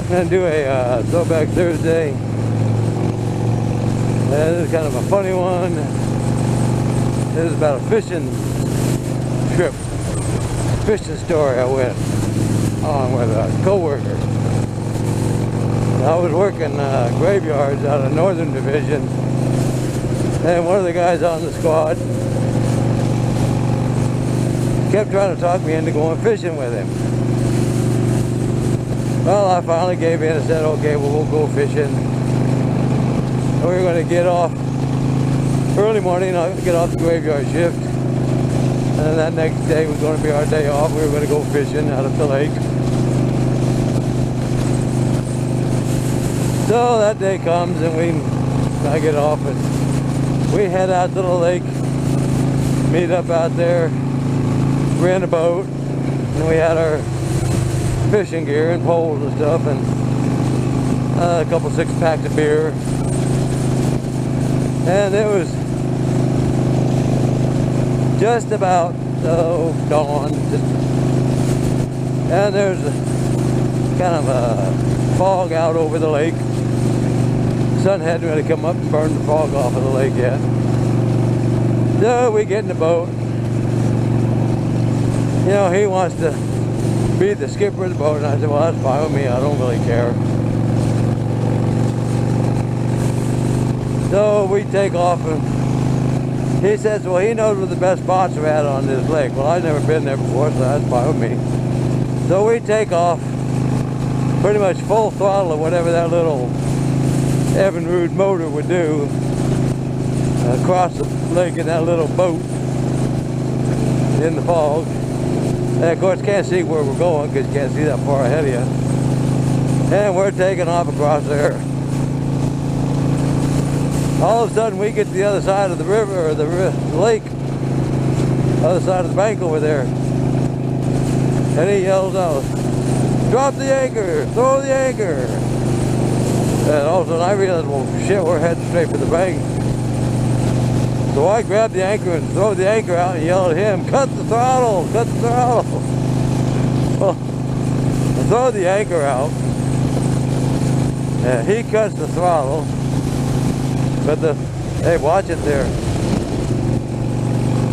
I'm gonna do a Throwback Thursday. This is kind of a funny one. This is about a fishing trip, fishing story I went on with a co-worker. I was working graveyards out of Northern Division, and one of the guys on the squad kept trying to talk me into going fishing with him. Well, I finally gave in and said, okay, well, we'll go fishing. And we were going to get off early morning, get off the graveyard shift. And then that next day was going to be our day off. We were going to go fishing out of the lake. So that day comes and I get off and we head out to the lake, meet up out there, rent a boat, and we had our fishing gear and poles and stuff, and a couple 6-packs of beer. And it was just about dawn, and there's kind of a fog out over the lake. The sun hadn't really come up and burned the fog off of the lake yet. So we get in the boat. You know, he wants to be the skipper of the boat, and I said, well, that's fine with me, I don't really care. So we take off, and he says, well, he knows where the best spots are at on this lake. Well, I've never been there before, so that's fine with me. So we take off, pretty much full throttle of whatever that little Evinrude motor would do, across the lake in that little boat in the fog. And of course, can't see where we're going because you can't see that far ahead of you. And we're taking off across there. All of a sudden, we get to the other side of the river, or the lake, other side of the bank over there. And he yells out, drop the anchor, throw the anchor. And all of a sudden, I realized, well, shit, we're heading straight for the bank. So I grabbed the anchor and throw the anchor out and yell at him, cut the throttle, cut the throttle. Well, I throw the anchor out, and he cuts the throttle, but hey, watch it there.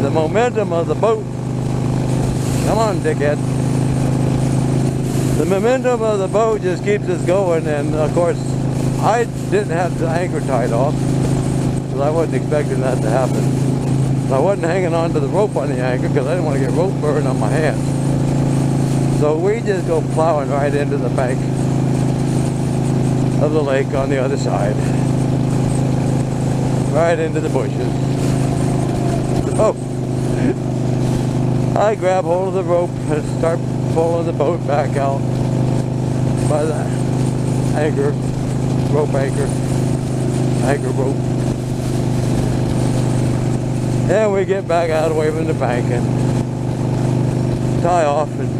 The momentum of the boat, come on, dickhead. The momentum of the boat just keeps us going, and of course, I didn't have the anchor tied off. I wasn't expecting that to happen. I wasn't hanging on to the rope on the anchor because I didn't want to get rope burn on my hands. So we just go plowing right into the bank of the lake on the other side. Right into the bushes. So I grab hold of the rope and start pulling the boat back out by the anchor, anchor rope. And we get back out away from the bank and tie off and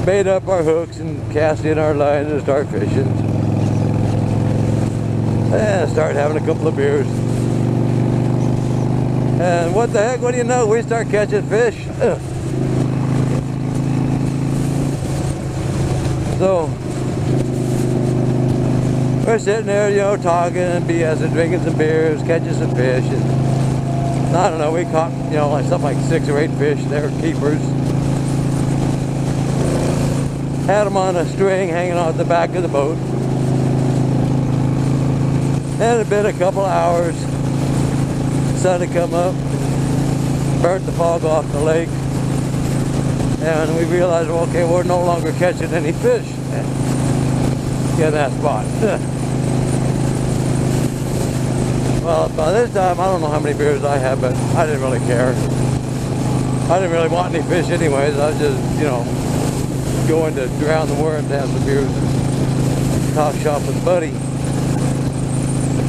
bait up our hooks and cast in our lines and start fishing. And start having a couple of beers. And what the heck, what do you know? We start catching fish. So we're sitting there, you know, talking and BSing, drinking some beers, catching some fish, and I don't know, we caught, you know, like something like 6 or 8 fish. They were keepers. Had them on a string hanging off the back of the boat. And it had been a couple of hours. The sun had come up, burnt the fog off the lake, and we realized, well, okay, we're no longer catching any fish in that spot. Well, by this time, I don't know how many beers I had, but I didn't really care. I didn't really want any fish anyways. I was just, you know, going to drown the worms, have some beers, and talk shop with Buddy.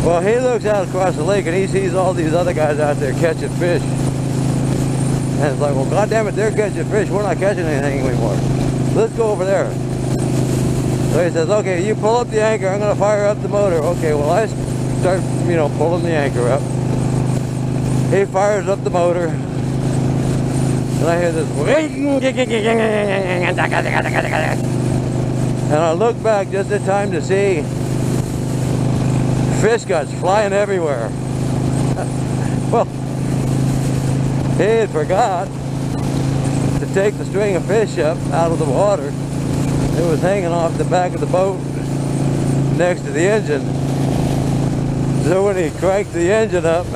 Well, he looks out across the lake and he sees all these other guys out there catching fish. And it's like, well, goddamn it, they're catching fish. We're not catching anything anymore. Let's go over there. So he says, okay, you pull up the anchor. I'm going to fire up the motor. Okay, well, I start, you know, pulling the anchor up. He fires up the motor. And I hear this. And I looked back just in time to see fish guts flying everywhere. Well, he had forgot to take the string of fish up out of the water. It was hanging off the back of the boat next to the engine. So when he cranked the engine up,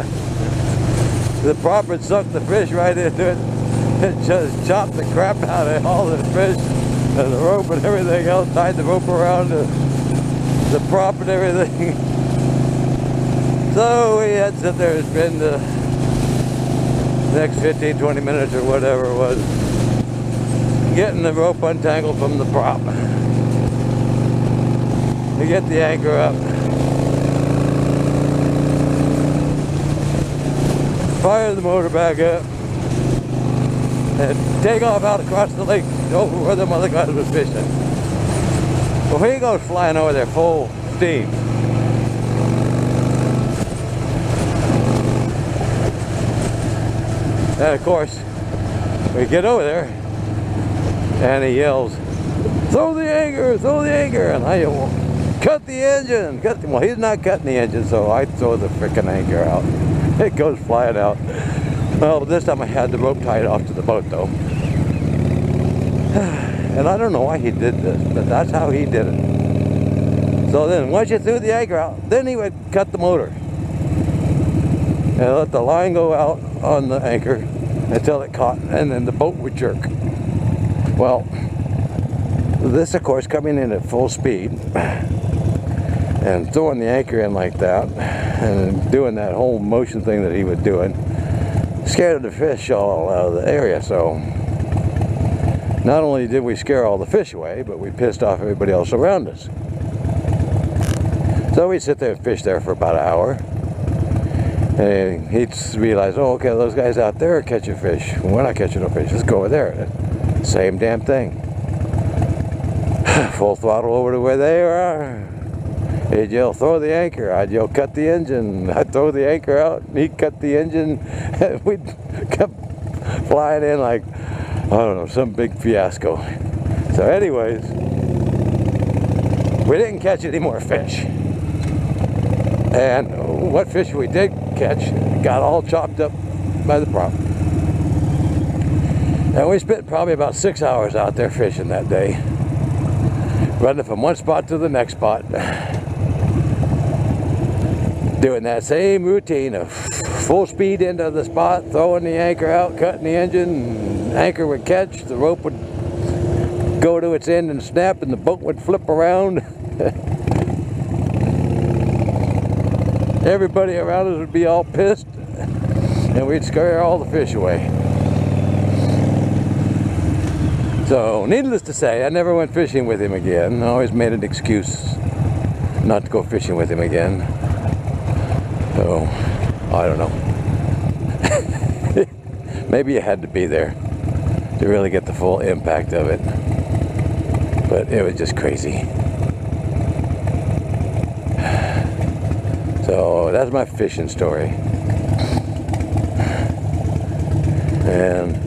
the prop had sucked the fish right into it and just chopped the crap out of all the fish and the rope and everything else, tied the rope around the prop and everything. So we had to sit there and spend the next 15, 20 minutes or whatever it was getting the rope untangled from the prop to get the anchor up. Fire the motor back up and take off out across the lake over where them other guys was fishing. Well, he goes flying over there full steam. And of course, we get over there and he yells, throw the anchor, throw the anchor. And I yell, cut the engine. Well, he's not cutting the engine, so I throw the frickin' anchor out. It goes flying out. Well, this time I had the rope tied off to the boat though. And I don't know why he did this, but that's how he did it. So then once you threw the anchor out, then he would cut the motor and let the line go out on the anchor until it caught, and then the boat would jerk. Well, this of course coming in at full speed and throwing the anchor in like that and doing that whole motion thing that he was doing scared the fish all out of the area. So not only did we scare all the fish away, but we pissed off everybody else around us. So we'd sit there and fish there for about an hour. And he'd realize, oh, okay, those guys out there are catching fish. We're not catching no fish. Let's go over there. Same damn thing. Full throttle over to where they are. He'd yell, throw the anchor. I'd yell, cut the engine. I'd throw the anchor out. He'd cut the engine. And we'd kept flying in like, I don't know, some big fiasco. So anyways, we didn't catch any more fish. And what fish we did catch got all chopped up by the prop. And we spent probably about 6 hours out there fishing that day, running from one spot to the next spot, doing that same routine of full speed into the spot, throwing the anchor out, cutting the engine, anchor would catch, the rope would go to its end and snap, and the boat would flip around. Everybody around us would be all pissed, and we'd scare all the fish away. So, needless to say, I never went fishing with him again. I always made an excuse not to go fishing with him again. So, I don't know. Maybe you had to be there to really get the full impact of it. But it was just crazy. So that's my fishing story. And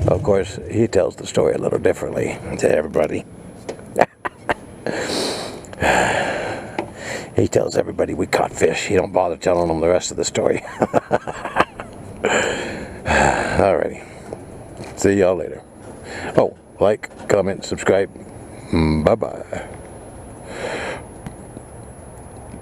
of course, he tells the story a little differently to everybody. He tells everybody we caught fish. He don't bother telling them the rest of the story. Alrighty. See y'all later. Oh, like, comment, subscribe. Bye-bye.